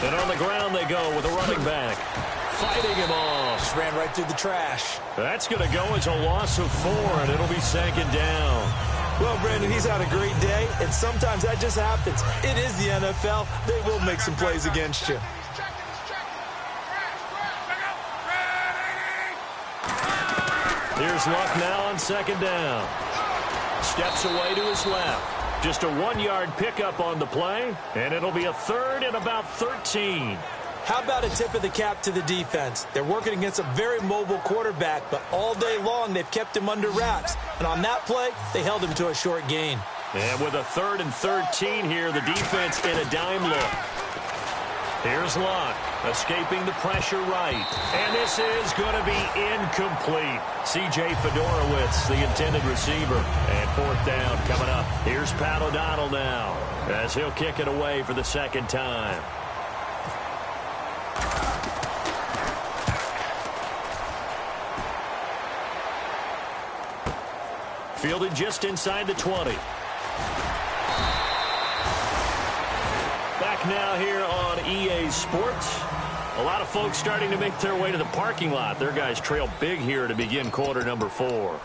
And on the ground they go with a running back. Fighting him off. Just ran right through the trash. That's going to go as a loss of 4, and it'll be 2nd down. Well, Brandon, he's had a great day, and sometimes that just happens. It is the NFL. They will make some plays against you. Here's Luck now on 2nd down. Steps away to his left. Just a 1-yard pickup on the play, and it'll be a 3rd and about 13. How about a tip of the cap to the defense? They're working against a very mobile quarterback, but all day long they've kept him under wraps. And on that play, they held him to a short gain. And with a 3rd and 13 here, the defense in a dime look. Here's Luck, escaping the pressure right. And this is going to be incomplete. C.J. Fedorowicz, the intended receiver. And 4th down coming up. Here's Pat O'Donnell now, as he'll kick it away for the 2nd time. Fielded just inside the 20. Back now here on EA Sports. A lot of folks starting to make their way to the parking lot. Their guys trail big here to begin quarter number 4.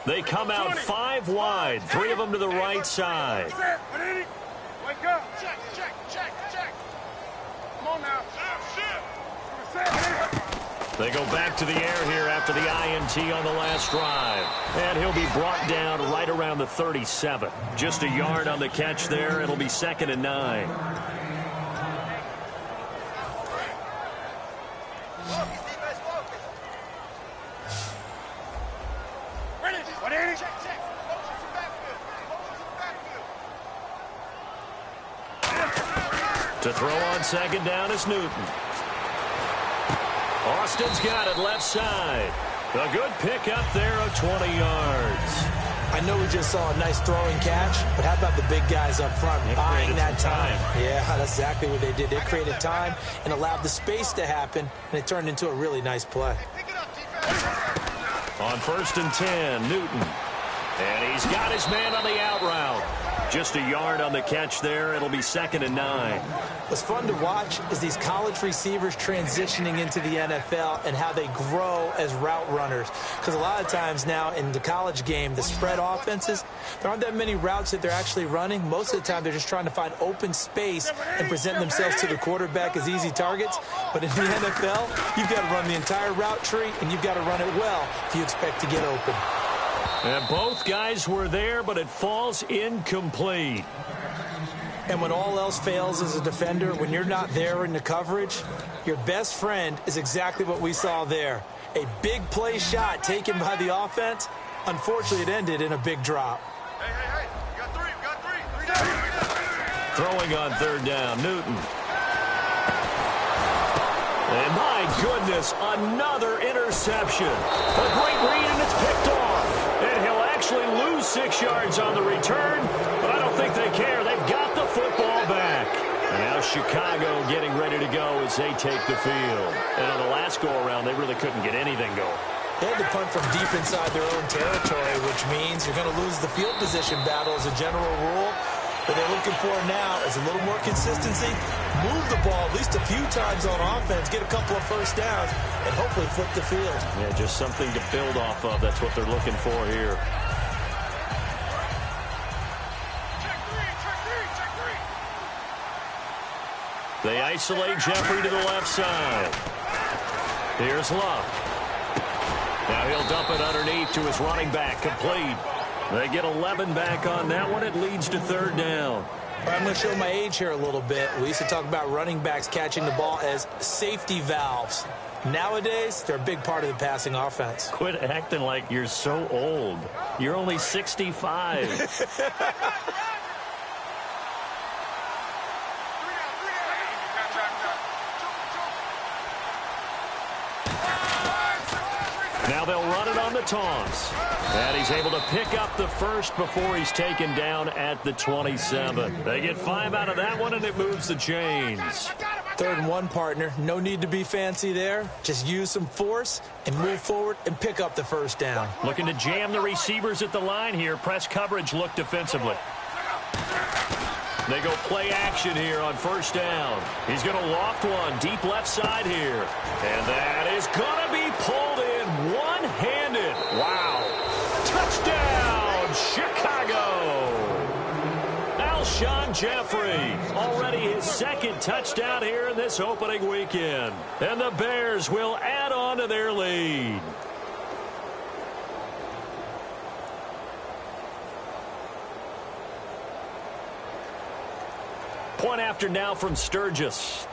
They come out 5 wide, 3 of them to the right side. Wake up. Check, check, check, check. Come on now. They go back to the air here after the INT on the last drive. And he'll be brought down right around the 37. Just a yard on the catch there. It'll be 2nd and 9. To throw on 2nd down is Newton. Austin's got it left side. A good pick up there of 20 yards. I know we just saw a nice throwing catch, but how about the big guys up front buying that time? Yeah, that's exactly what they did. They created time and allowed the space to happen, and it turned into a really nice play. On 1st and 10, Newton. And he's got his man on the out route. Just a yard on the catch there. It'll be 2nd and 9. What's fun to watch is these college receivers transitioning into the NFL and how they grow as route runners. Because a lot of times now in the college game, the spread offenses, there aren't that many routes that they're actually running. Most of the time, they're just trying to find open space and present themselves to the quarterback as easy targets. But in the NFL, you've got to run the entire route tree, and you've got to run it well if you expect to get open. And both guys were there, but it falls incomplete. And when all else fails as a defender, when you're not there in the coverage, your best friend is exactly what we saw there. A big play shot taken by the offense. Unfortunately, it ended in a big drop. Hey, you got three. Throwing on 3rd down, Newton. And my goodness, another interception. A great read, and it's picked off. And he'll actually lose 6 yards on the return, but I don't think they care. They've got the football back. And now Chicago getting ready to go as they take the field. And on the last go-around, they really couldn't get anything going. They had to punt from deep inside their own territory, which means you're going to lose the field position battle as a general rule. What they're looking for now is a little more consistency, move the ball at least a few times on offense, get a couple of first downs, and hopefully flip the field. Yeah, just something to build off of. That's what they're looking for here. Check three. They isolate Jeffrey to the left side. Here's Love. Now he'll dump it underneath to his running back, complete. They get 11 back on that one. It leads to 3rd down. I'm going to show my age here a little bit. We used to talk about running backs catching the ball as safety valves. Nowadays, they're a big part of the passing offense. Quit acting like you're so old. You're only 65. Now they'll run it on the toss. And he's able to pick up the first before he's taken down at the 27. They get 5 out of that one, and it moves the chains. 3rd and 1, partner. No need to be fancy there. Just use some force and move forward and pick up the first down. Looking to jam the receivers at the line here. Press coverage look defensively. They go play action here on 1st down. He's going to loft one deep left side here. And that is going to be pulled in one-handed. Wow. Touchdown, Chicago. Alshon Jeffrey, already his 2nd touchdown here in this opening weekend. And the Bears will add on to their lead. Point after now from Sturgis.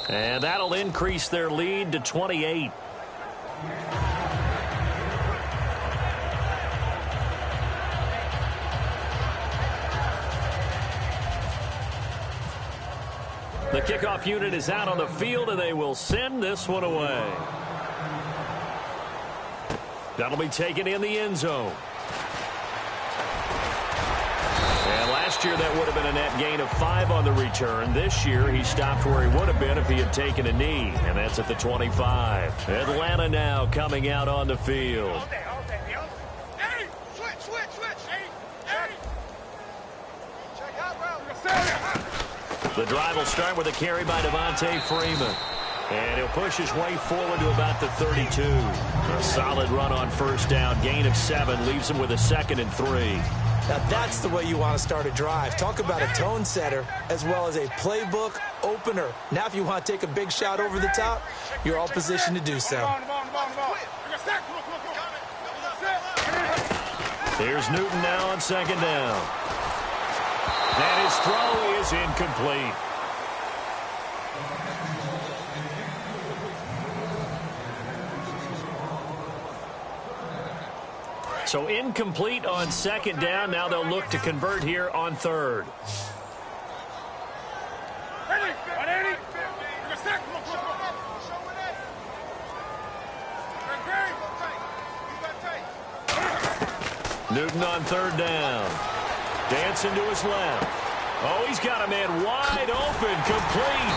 And that'll increase their lead to 28. The kickoff unit is out on the field, and they will send this one away. That'll be taken in the end zone. And last year, that would have been a net gain of 5 on the return. This year, he stopped where he would have been if he had taken a knee, and that's at the 25. Atlanta now coming out on the field. Hey, switch. Hey. Check out, bro. The drive will start with a carry by Devontae Freeman. And he'll push his way forward to about the 32. A solid run on 1st down. Gain of 7 leaves him with a 2nd and 3. Now that's the way you want to start a drive. Talk about a tone setter as well as a playbook opener. Now if you want to take a big shot over the top, you're all positioned to do so. Here's Newton now on 2nd down. And his throw is incomplete. So incomplete on 2nd down. Now they'll look to convert here on 3rd. Newton on 3rd down. Dancing to his left. Oh, he's got a man wide open, complete.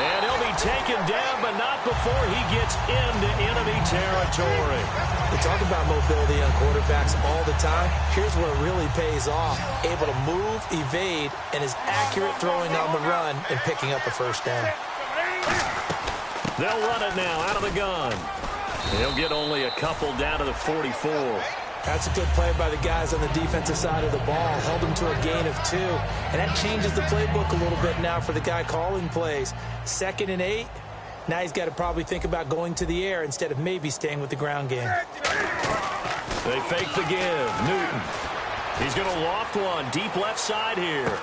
And he'll be taken down, but not before he gets into enemy territory. We talk about mobility on quarterbacks all the time. Here's where it really pays off. Able to move, evade, and is accurate throwing on the run and picking up a first down. They'll run it now out of the gun. He'll get only a couple down to the 44. That's a good play by the guys on the defensive side of the ball. Held him to a gain of 2. And that changes the playbook a little bit now for the guy calling plays. 2nd and 8. Now he's got to probably think about going to the air instead of maybe staying with the ground game. They fake the give. Newton. He's going to loft one deep left side here.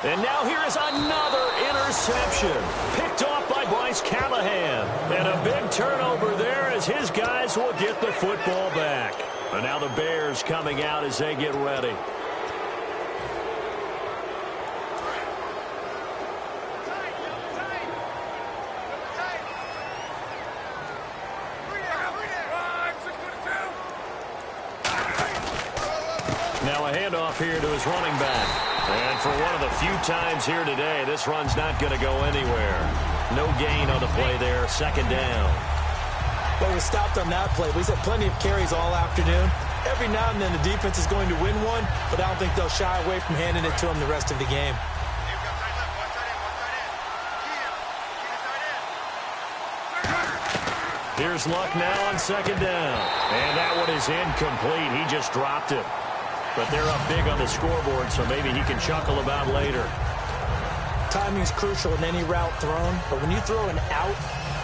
And now here is another interception. Picked off by Bryce Callahan. And a big turnover there as his guys will get the football back. And now the Bears coming out as they get ready. Now a handoff here to his running back. And for one of the few times here today, this run's not going to go anywhere. No gain on the play there. 2nd down. Well, we stopped on that play. We've had plenty of carries all afternoon. Every now and then the defense is going to win one, but I don't think they'll shy away from handing it to them the rest of the game. Here's Luck now on 2nd down. And that one is incomplete. He just dropped it. But they're up big on the scoreboard, so maybe he can chuckle about later. Timing's crucial in any route thrown, but when you throw an out,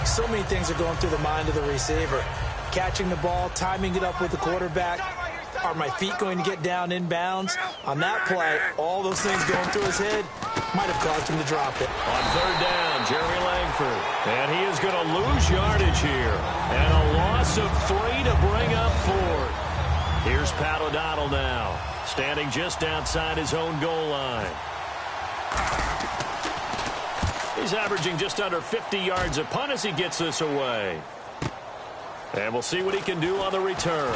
so many things are going through the mind of the receiver. Catching the ball, timing it up with the quarterback. Are my feet going to get down inbounds? On that play, all those things going through his head might have caused him to drop it. On 3rd down, Jeremy Langford. And he is going to lose yardage here. And a loss of 3 to bring up 4th. Here's Pat O'Donnell now, standing just outside his own goal line. He's averaging just under 50 yards a punt as he gets this away. And we'll see what he can do on the return.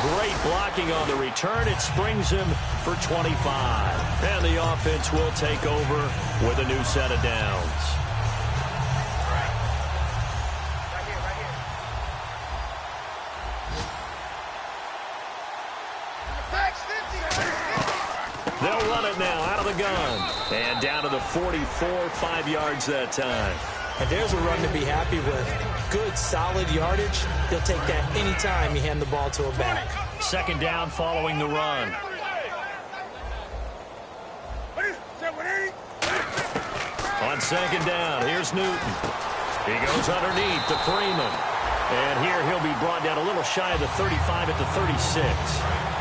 Great blocking on the return. It springs him for 25. And the offense will take over with a new set of downs. They'll run it now out of the gun. And down to the 44, 5 yards that time. And there's a run to be happy with. Good, solid yardage. He'll take that anytime you hand the ball to a back. 2nd down following the run. On 2nd down, here's Newton. He goes underneath to Freeman. And here he'll be brought down a little shy of the 35 at the 36.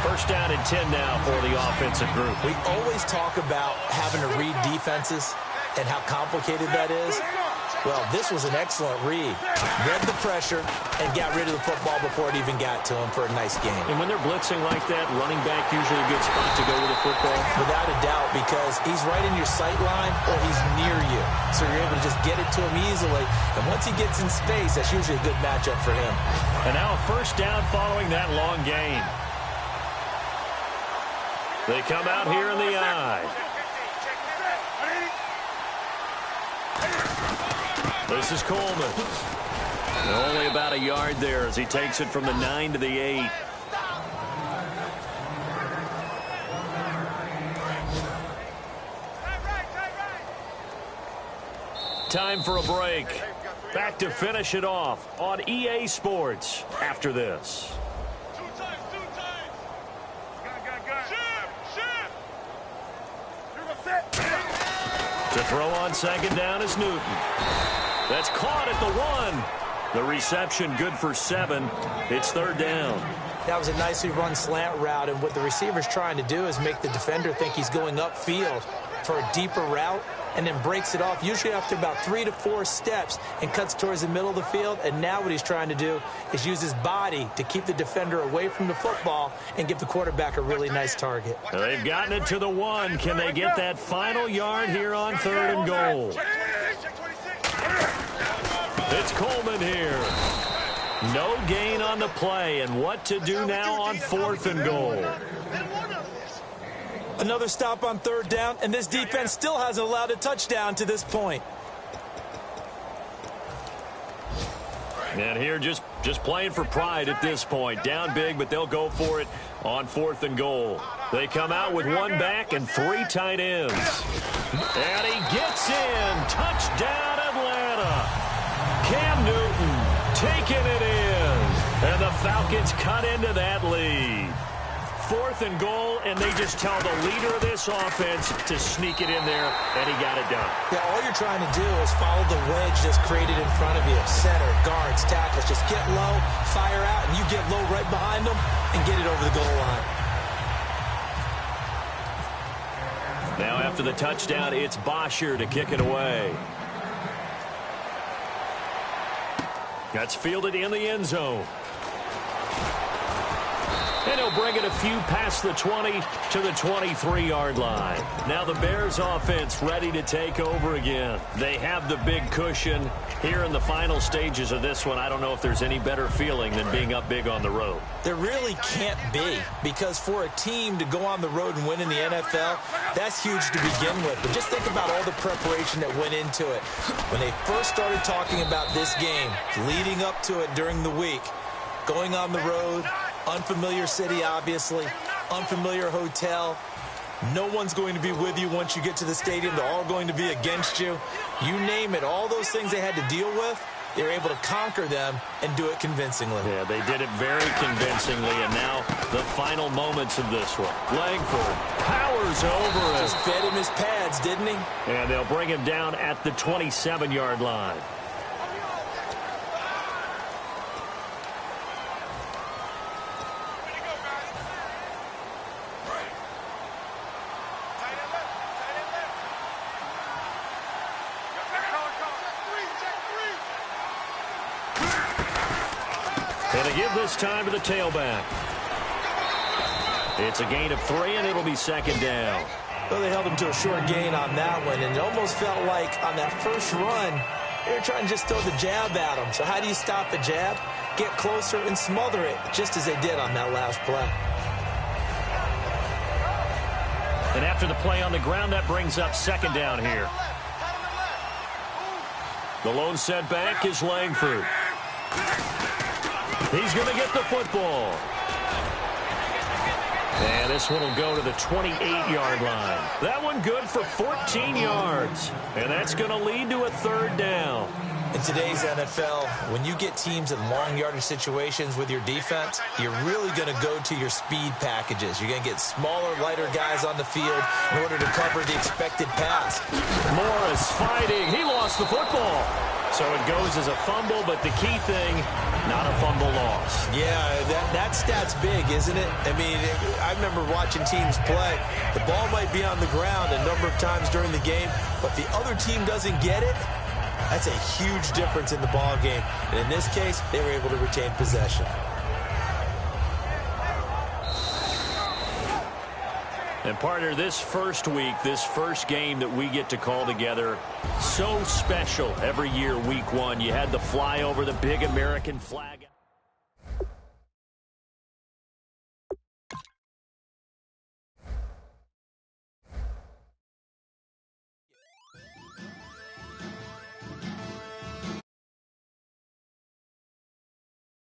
1st down and 10 now for the offensive group. We always talk about having to read defenses and how complicated that is. Well, this was an excellent read. Read the pressure and got rid of the football before it even got to him for a nice game. And when they're blitzing like that, running back usually a good spot to go with the football? Without a doubt, because he's right in your sight line or he's near you. So you're able to just get it to him easily. And once he gets in space, that's usually a good matchup for him. And now a 1st down following that long gain. They come out here in the eye. This is Coleman. Only about a yard there as he takes it from the 9 to the 8. Time for a break. Back to finish it off on EA Sports after this. To throw on 2nd down is Newton. That's caught at the 1. The reception good for 7. It's 3rd down. That was a nicely run slant route, and what the receiver's trying to do is make the defender think he's going upfield for a deeper route and then breaks it off, usually after about 3 to 4 steps, and cuts towards the middle of the field. And now what he's trying to do is use his body to keep the defender away from the football and give the quarterback a really nice target. They've gotten it to the 1. Can they get that final yard here on 3rd and goal? It's Coleman here. No gain on the play, and what to do now on 4th and goal. Another stop on 3rd down, and this defense still hasn't allowed a touchdown to this point. And here just playing for pride at this point. Down big, but they'll go for it on 4th and goal. They come out with 1 back and 3 tight ends. And he gets in. Touchdown, Atlanta. Cam Newton taking it in. And the Falcons cut into that lead. 4th and goal, and they just tell the leader of this offense to sneak it in there, and he got it done. Yeah, all you're trying to do is follow the wedge that's created in front of you. Center, guards, tackles, just get low, fire out, and you get low right behind them and get it over the goal line. Now after the touchdown, it's Bosher to kick it away. That's fielded in the end zone. And he'll bring it a few past the 20 to the 23-yard line. Now the Bears offense ready to take over again. They have the big cushion. Here in the final stages of this one, I don't know if there's any better feeling than being up big on the road. There really can't be, because for a team to go on the road and win in the NFL, that's huge to begin with. But just think about all the preparation that went into it. When they first started talking about this game, leading up to it during the week, going on the road, unfamiliar city, obviously, unfamiliar hotel. No one's going to be with you once you get to the stadium. They're all going to be against you. You name it, all those things they had to deal with, they were able to conquer them and do it convincingly. Yeah, they did it very convincingly, and now the final moments of this one. Langford powers over him. Just fed him his pads, didn't he? And they'll bring him down at the 27-yard line. And to give this time to the tailback. It's a gain of 3, and it'll be 2nd down. Well, they held him to a short gain on that one, and it almost felt like on that first run, they were trying to just throw the jab at him. So how do you stop a jab? Get closer and smother it, just as they did on that last play. And after the play on the ground, that brings up 2nd down here. The lone setback is Langford. He's going to get the football. And this one will go to the 28-yard line. That one good for 14 yards. And that's going to lead to a 3rd down. In today's NFL, when you get teams in long yardage situations with your defense, you're really going to go to your speed packages. You're going to get smaller, lighter guys on the field in order to cover the expected pass. Morris fighting. He lost the football. So it goes as a fumble, but the key thing, not a fumble loss. Yeah, that stat's big, isn't it? I mean, I remember watching teams play. The ball might be on the ground a number of times during the game, but the other team doesn't get it. That's a huge difference in the ball game. And in this case, they were able to retain possession. And partner, this first week, this first game that we get to call together, so special every year, week 1. You had the flyover, the big American flag.